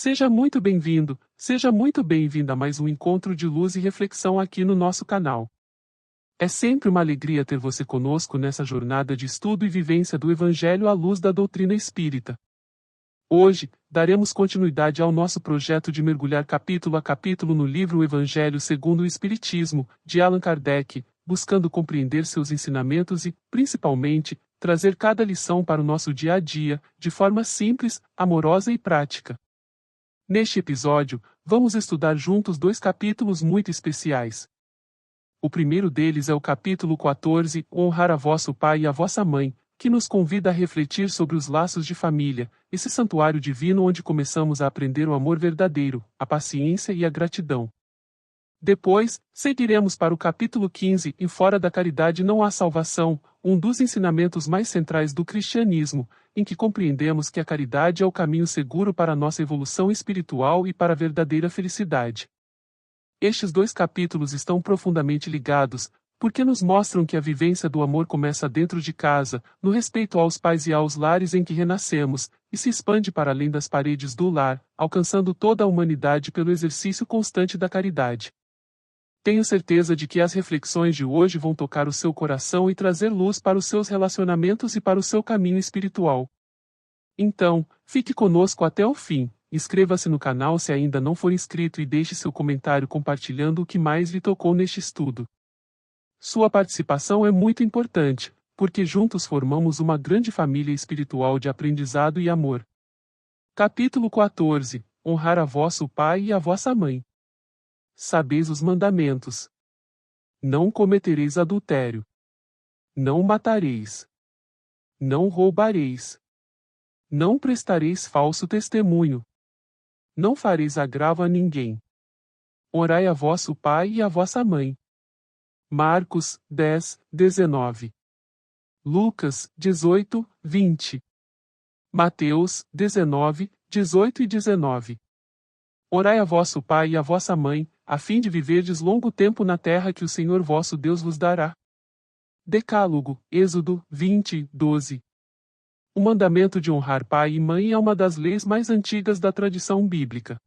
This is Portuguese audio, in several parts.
Seja muito bem-vindo, seja muito bem-vinda a mais um encontro de luz e reflexão aqui no nosso canal. É sempre uma alegria ter você conosco nessa jornada de estudo e vivência do Evangelho à luz da doutrina espírita. Hoje, daremos continuidade ao nosso projeto de mergulhar capítulo a capítulo no livro O Evangelho segundo o Espiritismo, de Allan Kardec, buscando compreender seus ensinamentos e, principalmente, trazer cada lição para o nosso dia a dia, de forma simples, amorosa e prática. Neste episódio, vamos estudar juntos dois capítulos muito especiais. O primeiro deles é o capítulo 14, Honrar a vosso pai e a vossa mãe, que nos convida a refletir sobre os laços de família, esse santuário divino onde começamos a aprender o amor verdadeiro, a paciência e a gratidão. Depois, seguiremos para o capítulo 15, E fora da caridade não há salvação, um dos ensinamentos mais centrais do cristianismo, em que compreendemos que a caridade é o caminho seguro para a nossa evolução espiritual e para a verdadeira felicidade. Estes dois capítulos estão profundamente ligados, porque nos mostram que a vivência do amor começa dentro de casa, no respeito aos pais e aos lares em que renascemos, e se expande para além das paredes do lar, alcançando toda a humanidade pelo exercício constante da caridade. Tenho certeza de que as reflexões de hoje vão tocar o seu coração e trazer luz para os seus relacionamentos e para o seu caminho espiritual. Então, fique conosco até o fim, inscreva-se no canal se ainda não for inscrito e deixe seu comentário compartilhando o que mais lhe tocou neste estudo. Sua participação é muito importante, porque juntos formamos uma grande família espiritual de aprendizado e amor. Capítulo 14. Honrar a vosso pai e a vossa mãe. Sabeis os mandamentos. Não cometereis adultério. Não matareis. Não roubareis. Não prestareis falso testemunho. Não fareis agravo a ninguém. Honrai a vosso pai e a vossa mãe. Marcos 10, 19. Lucas 18, 20. Mateus 19, 18 e 19. Orai a vosso pai e a vossa mãe, a fim de viverdes longo tempo na terra que o Senhor vosso Deus vos dará. Decálogo, Êxodo 20, 12. O mandamento de honrar pai e mãe é uma das leis mais antigas da tradição bíblica.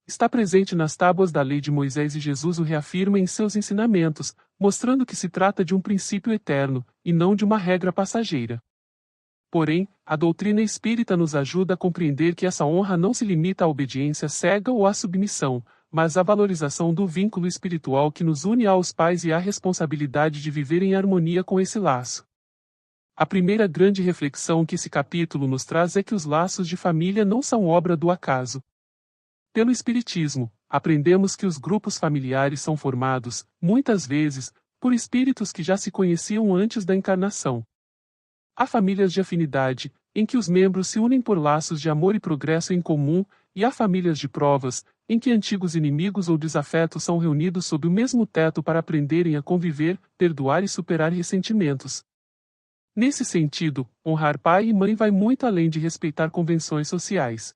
Está presente nas tábuas da lei de Moisés e Jesus o reafirma em seus ensinamentos, mostrando que se trata de um princípio eterno, e não de uma regra passageira. Porém, a doutrina espírita nos ajuda a compreender que essa honra não se limita à obediência cega ou à submissão, mas à valorização do vínculo espiritual que nos une aos pais e à responsabilidade de viver em harmonia com esse laço. A primeira grande reflexão que esse capítulo nos traz é que os laços de família não são obra do acaso. Pelo Espiritismo, aprendemos que os grupos familiares são formados, muitas vezes, por espíritos que já se conheciam antes da encarnação. Há famílias de afinidade, em que os membros se unem por laços de amor e progresso em comum, e há famílias de provas, em que antigos inimigos ou desafetos são reunidos sob o mesmo teto para aprenderem a conviver, perdoar e superar ressentimentos. Nesse sentido, honrar pai e mãe vai muito além de respeitar convenções sociais.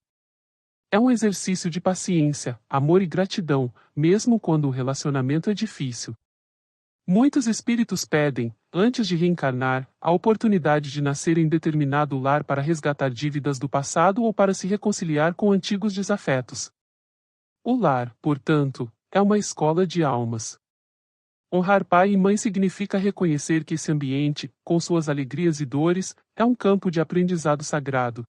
É um exercício de paciência, amor e gratidão, mesmo quando o relacionamento é difícil. Muitos espíritos pedem, antes de reencarnar, a oportunidade de nascer em determinado lar para resgatar dívidas do passado ou para se reconciliar com antigos desafetos. O lar, portanto, é uma escola de almas. Honrar pai e mãe significa reconhecer que esse ambiente, com suas alegrias e dores, é um campo de aprendizado sagrado.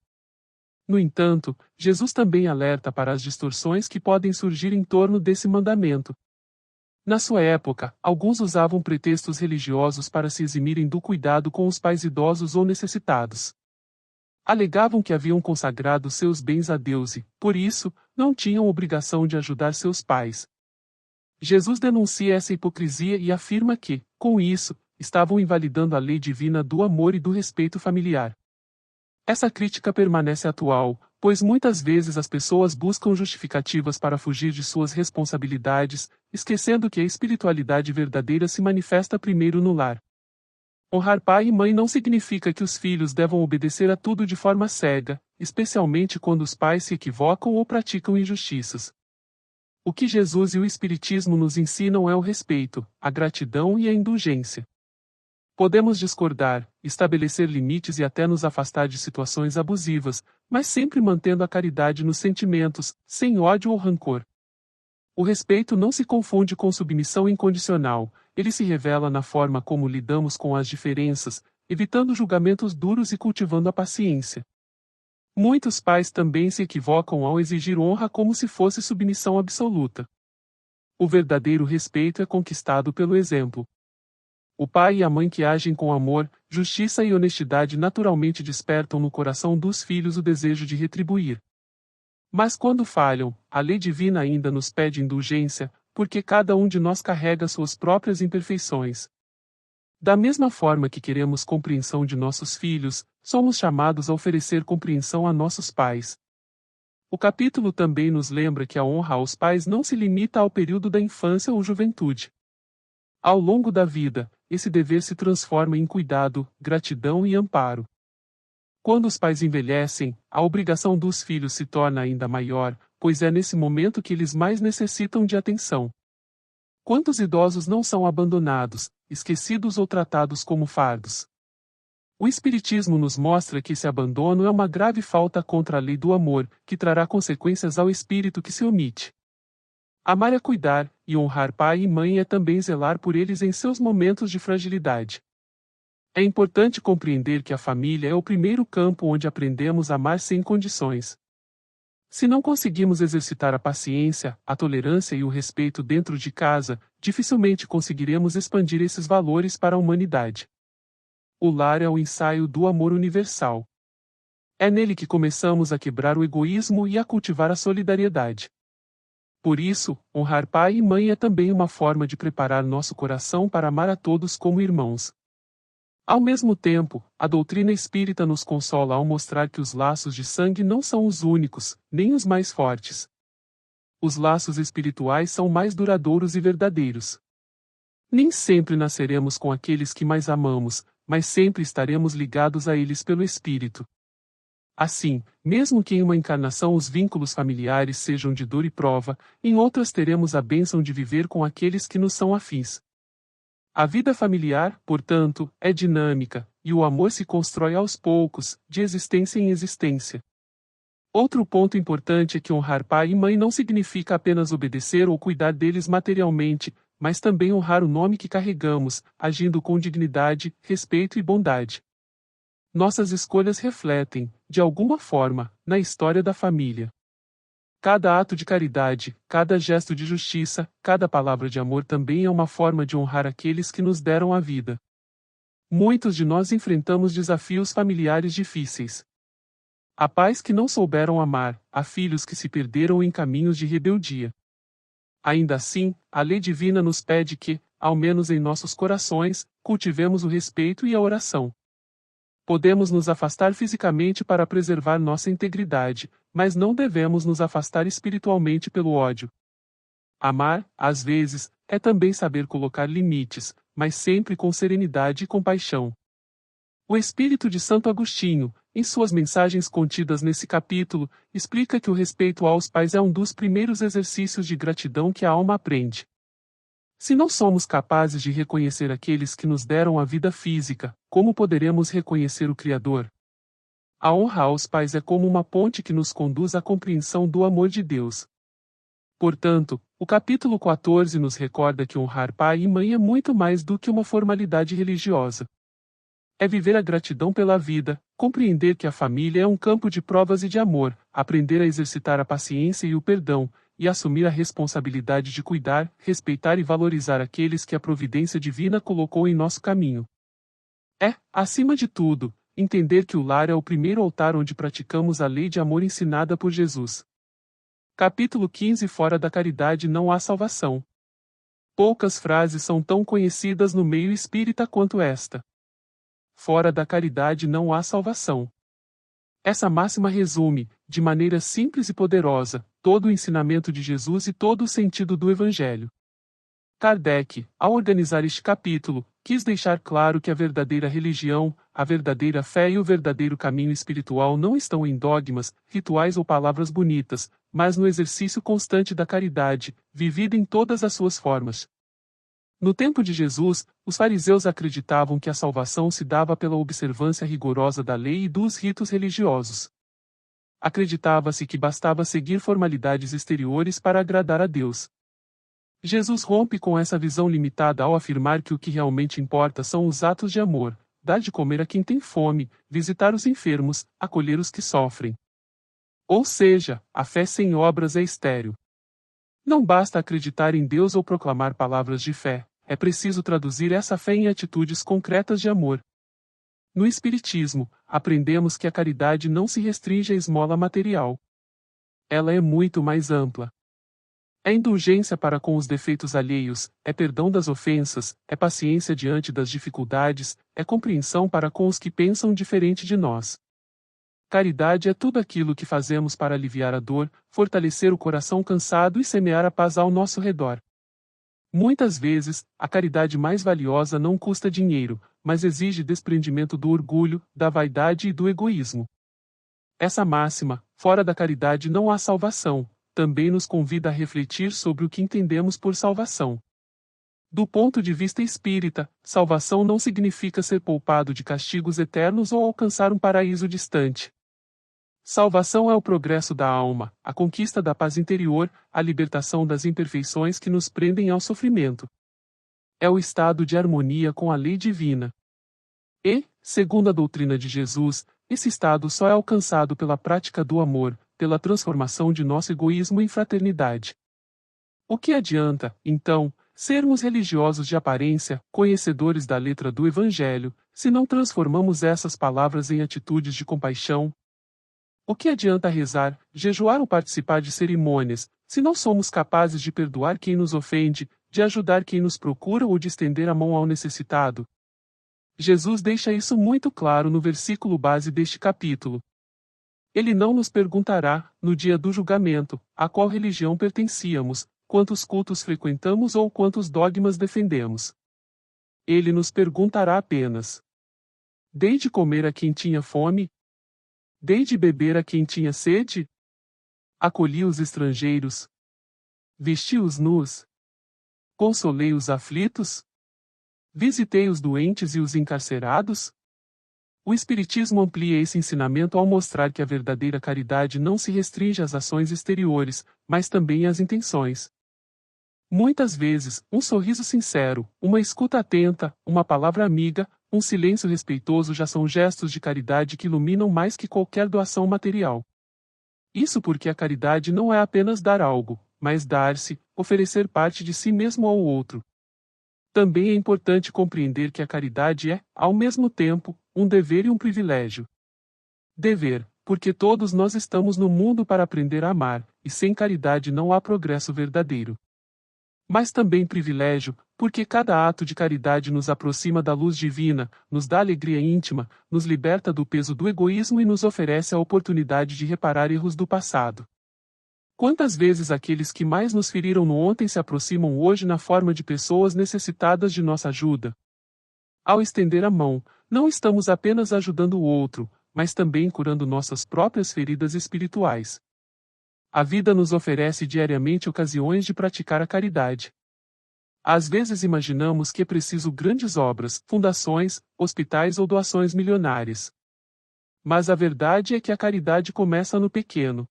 No entanto, Jesus também alerta para as distorções que podem surgir em torno desse mandamento. Na sua época, alguns usavam pretextos religiosos para se eximirem do cuidado com os pais idosos ou necessitados. Alegavam que haviam consagrado seus bens a Deus e, por isso, não tinham obrigação de ajudar seus pais. Jesus denuncia essa hipocrisia e afirma que, com isso, estavam invalidando a lei divina do amor e do respeito familiar. Essa crítica permanece atual, pois muitas vezes as pessoas buscam justificativas para fugir de suas responsabilidades, esquecendo que a espiritualidade verdadeira se manifesta primeiro no lar. Honrar pai e mãe não significa que os filhos devam obedecer a tudo de forma cega, especialmente quando os pais se equivocam ou praticam injustiças. O que Jesus e o Espiritismo nos ensinam é o respeito, a gratidão e a indulgência. Podemos discordar, estabelecer limites e até nos afastar de situações abusivas, mas sempre mantendo a caridade nos sentimentos, sem ódio ou rancor. O respeito não se confunde com submissão incondicional, ele se revela na forma como lidamos com as diferenças, evitando julgamentos duros e cultivando a paciência. Muitos pais também se equivocam ao exigir honra como se fosse submissão absoluta. O verdadeiro respeito é conquistado pelo exemplo. O pai e a mãe que agem com amor, justiça e honestidade naturalmente despertam no coração dos filhos o desejo de retribuir. Mas quando falham, a lei divina ainda nos pede indulgência, porque cada um de nós carrega suas próprias imperfeições. Da mesma forma que queremos compreensão de nossos filhos, somos chamados a oferecer compreensão a nossos pais. O capítulo também nos lembra que a honra aos pais não se limita ao período da infância ou juventude. Ao longo da vida, esse dever se transforma em cuidado, gratidão e amparo. Quando os pais envelhecem, a obrigação dos filhos se torna ainda maior, pois é nesse momento que eles mais necessitam de atenção. Quantos idosos não são abandonados, esquecidos ou tratados como fardos? O Espiritismo nos mostra que esse abandono é uma grave falta contra a lei do amor, que trará consequências ao espírito que se omite. Amar é cuidar, e honrar pai e mãe é também zelar por eles em seus momentos de fragilidade. É importante compreender que a família é o primeiro campo onde aprendemos a amar sem condições. Se não conseguimos exercitar a paciência, a tolerância e o respeito dentro de casa, dificilmente conseguiremos expandir esses valores para a humanidade. O lar é o ensaio do amor universal. É nele que começamos a quebrar o egoísmo e a cultivar a solidariedade. Por isso, honrar pai e mãe é também uma forma de preparar nosso coração para amar a todos como irmãos. Ao mesmo tempo, a doutrina espírita nos consola ao mostrar que os laços de sangue não são os únicos, nem os mais fortes. Os laços espirituais são mais duradouros e verdadeiros. Nem sempre nasceremos com aqueles que mais amamos, mas sempre estaremos ligados a eles pelo Espírito. Assim, mesmo que em uma encarnação os vínculos familiares sejam de dor e prova, em outras teremos a bênção de viver com aqueles que nos são afins. A vida familiar, portanto, é dinâmica, e o amor se constrói aos poucos, de existência em existência. Outro ponto importante é que honrar pai e mãe não significa apenas obedecer ou cuidar deles materialmente, mas também honrar o nome que carregamos, agindo com dignidade, respeito e bondade. Nossas escolhas refletem, de alguma forma, na história da família. Cada ato de caridade, cada gesto de justiça, cada palavra de amor também é uma forma de honrar aqueles que nos deram a vida. Muitos de nós enfrentamos desafios familiares difíceis. Há pais que não souberam amar, há filhos que se perderam em caminhos de rebeldia. Ainda assim, a lei divina nos pede que, ao menos em nossos corações, cultivemos o respeito e a oração. Podemos nos afastar fisicamente para preservar nossa integridade, mas não devemos nos afastar espiritualmente pelo ódio. Amar, às vezes, é também saber colocar limites, mas sempre com serenidade e compaixão. O espírito de Santo Agostinho, em suas mensagens contidas nesse capítulo, explica que o respeito aos pais é um dos primeiros exercícios de gratidão que a alma aprende. Se não somos capazes de reconhecer aqueles que nos deram a vida física, como poderemos reconhecer o Criador? A honra aos pais é como uma ponte que nos conduz à compreensão do amor de Deus. Portanto, o capítulo 14 nos recorda que honrar pai e mãe é muito mais do que uma formalidade religiosa. É viver a gratidão pela vida, compreender que a família é um campo de provas e de amor, aprender a exercitar a paciência e o perdão, e assumir a responsabilidade de cuidar, respeitar e valorizar aqueles que a providência divina colocou em nosso caminho. É, acima de tudo, entender que o lar é o primeiro altar onde praticamos a lei de amor ensinada por Jesus. Capítulo 15. Fora da caridade não há salvação. Poucas frases são tão conhecidas no meio espírita quanto esta. Fora da caridade não há salvação. Essa máxima resume, de maneira simples e poderosa, todo o ensinamento de Jesus e todo o sentido do Evangelho. Kardec, ao organizar este capítulo, quis deixar claro que a verdadeira religião, a verdadeira fé e o verdadeiro caminho espiritual não estão em dogmas, rituais ou palavras bonitas, mas no exercício constante da caridade, vivida em todas as suas formas. No tempo de Jesus, os fariseus acreditavam que a salvação se dava pela observância rigorosa da lei e dos ritos religiosos. Acreditava-se que bastava seguir formalidades exteriores para agradar a Deus. Jesus rompe com essa visão limitada ao afirmar que o que realmente importa são os atos de amor, dar de comer a quem tem fome, visitar os enfermos, acolher os que sofrem. Ou seja, a fé sem obras é estéril. Não basta acreditar em Deus ou proclamar palavras de fé, é preciso traduzir essa fé em atitudes concretas de amor. No Espiritismo, aprendemos que a caridade não se restringe à esmola material. Ela é muito mais ampla. É indulgência para com os defeitos alheios, é perdão das ofensas, é paciência diante das dificuldades, é compreensão para com os que pensam diferente de nós. Caridade é tudo aquilo que fazemos para aliviar a dor, fortalecer o coração cansado e semear a paz ao nosso redor. Muitas vezes, a caridade mais valiosa não custa dinheiro, mas exige desprendimento do orgulho, da vaidade e do egoísmo. Essa máxima, fora da caridade não há salvação, também nos convida a refletir sobre o que entendemos por salvação. Do ponto de vista espírita, salvação não significa ser poupado de castigos eternos ou alcançar um paraíso distante. Salvação é o progresso da alma, a conquista da paz interior, a libertação das imperfeições que nos prendem ao sofrimento. É o estado de harmonia com a lei divina. E, segundo a doutrina de Jesus, esse estado só é alcançado pela prática do amor, pela transformação de nosso egoísmo em fraternidade. O que adianta, então, sermos religiosos de aparência, conhecedores da letra do Evangelho, se não transformamos essas palavras em atitudes de compaixão? O que adianta rezar, jejuar ou participar de cerimônias, se não somos capazes de perdoar quem nos ofende, de ajudar quem nos procura ou de estender a mão ao necessitado? Jesus deixa isso muito claro no versículo base deste capítulo. Ele não nos perguntará, no dia do julgamento, a qual religião pertencíamos, quantos cultos frequentamos ou quantos dogmas defendemos. Ele nos perguntará apenas: dei de comer a quem tinha fome? Dei de beber a quem tinha sede? Acolhi os estrangeiros? Vesti os nus? Consolei os aflitos? Visitei os doentes e os encarcerados? O Espiritismo amplia esse ensinamento ao mostrar que a verdadeira caridade não se restringe às ações exteriores, mas também às intenções. Muitas vezes, um sorriso sincero, uma escuta atenta, uma palavra amiga, um silêncio respeitoso já são gestos de caridade que iluminam mais que qualquer doação material. Isso porque a caridade não é apenas dar algo, mas dar-se, oferecer parte de si mesmo ao outro. Também é importante compreender que a caridade é, ao mesmo tempo, um dever e um privilégio. Dever, porque todos nós estamos no mundo para aprender a amar, e sem caridade não há progresso verdadeiro. Mas também privilégio, porque cada ato de caridade nos aproxima da luz divina, nos dá alegria íntima, nos liberta do peso do egoísmo e nos oferece a oportunidade de reparar erros do passado. Quantas vezes aqueles que mais nos feriram no ontem se aproximam hoje na forma de pessoas necessitadas de nossa ajuda? Ao estender a mão, não estamos apenas ajudando o outro, mas também curando nossas próprias feridas espirituais. A vida nos oferece diariamente ocasiões de praticar a caridade. Às vezes imaginamos que é preciso grandes obras, fundações, hospitais ou doações milionárias. Mas a verdade é que a caridade começa no pequeno.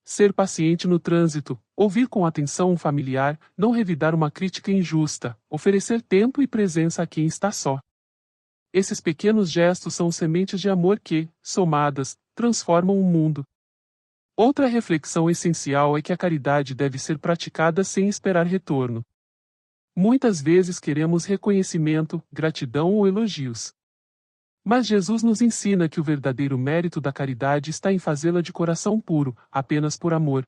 Ser paciente no trânsito, ouvir com atenção um familiar, não revidar uma crítica injusta, oferecer tempo e presença a quem está só. Esses pequenos gestos são sementes de amor que, somadas, transformam o mundo. Outra reflexão essencial é que a caridade deve ser praticada sem esperar retorno. Muitas vezes queremos reconhecimento, gratidão ou elogios. Mas Jesus nos ensina que o verdadeiro mérito da caridade está em fazê-la de coração puro, apenas por amor.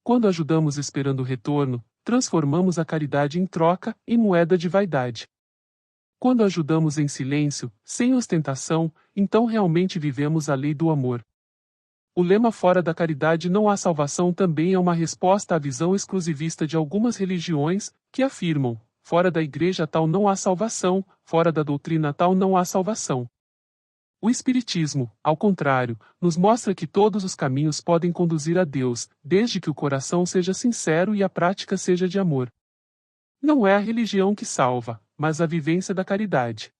Quando ajudamos esperando retorno, transformamos a caridade em troca, em moeda de vaidade. Quando ajudamos em silêncio, sem ostentação, então realmente vivemos a lei do amor. O lema fora da caridade não há salvação também é uma resposta à visão exclusivista de algumas religiões, que afirmam, fora da igreja tal não há salvação, fora da doutrina tal não há salvação. O Espiritismo, ao contrário, nos mostra que todos os caminhos podem conduzir a Deus, desde que o coração seja sincero e a prática seja de amor. Não é a religião que salva, mas a vivência da caridade.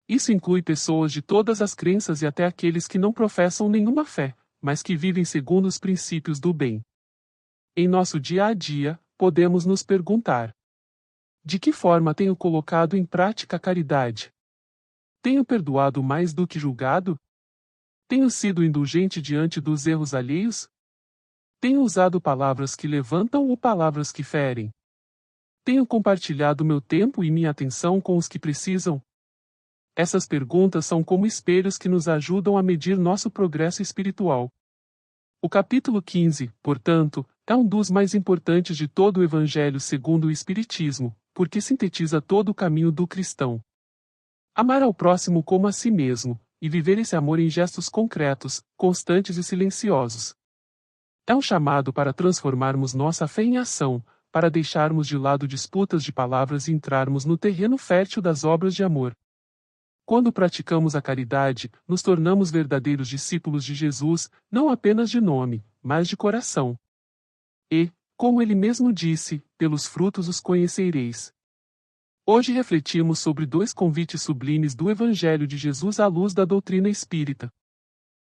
Isso inclui pessoas de todas as crenças e até aqueles que não professam nenhuma fé, mas que vivem segundo os princípios do bem. Em nosso dia a dia, podemos nos perguntar: de que forma tenho colocado em prática a caridade? Tenho perdoado mais do que julgado? Tenho sido indulgente diante dos erros alheios? Tenho usado palavras que levantam ou palavras que ferem? Tenho compartilhado meu tempo e minha atenção com os que precisam? Essas perguntas são como espelhos que nos ajudam a medir nosso progresso espiritual. O capítulo 15, portanto, é um dos mais importantes de todo o Evangelho segundo o Espiritismo, porque sintetiza todo o caminho do cristão. Amar ao próximo como a si mesmo, e viver esse amor em gestos concretos, constantes e silenciosos. É um chamado para transformarmos nossa fé em ação, para deixarmos de lado disputas de palavras e entrarmos no terreno fértil das obras de amor. Quando praticamos a caridade, nos tornamos verdadeiros discípulos de Jesus, não apenas de nome, mas de coração. E, como ele mesmo disse, pelos frutos os conhecereis. Hoje refletimos sobre dois convites sublimes do Evangelho de Jesus à luz da doutrina espírita.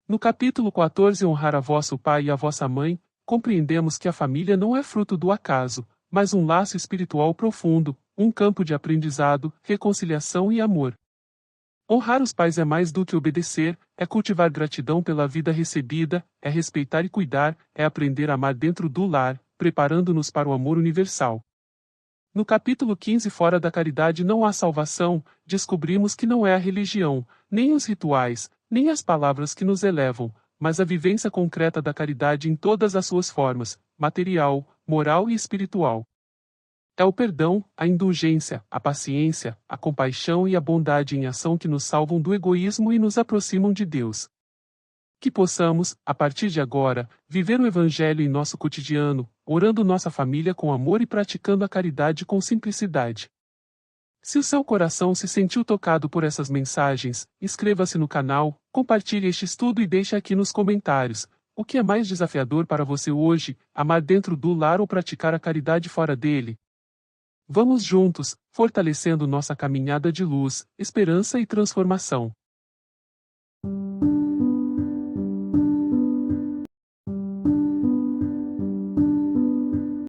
No capítulo 14, honrar a vosso pai e a vossa mãe, compreendemos que a família não é fruto do acaso, mas um laço espiritual profundo, um campo de aprendizado, reconciliação e amor. Honrar os pais é mais do que obedecer, é cultivar gratidão pela vida recebida, é respeitar e cuidar, é aprender a amar dentro do lar, preparando-nos para o amor universal. No capítulo 15, fora da caridade não há salvação, descobrimos que não é a religião, nem os rituais, nem as palavras que nos elevam, mas a vivência concreta da caridade em todas as suas formas, material, moral e espiritual. É o perdão, a indulgência, a paciência, a compaixão e a bondade em ação que nos salvam do egoísmo e nos aproximam de Deus. Que possamos, a partir de agora, viver o Evangelho em nosso cotidiano, orando nossa família com amor e praticando a caridade com simplicidade. Se o seu coração se sentiu tocado por essas mensagens, inscreva-se no canal, compartilhe este estudo e deixe aqui nos comentários: o que é mais desafiador para você hoje, amar dentro do lar ou praticar a caridade fora dele? Vamos juntos, fortalecendo nossa caminhada de luz, esperança e transformação.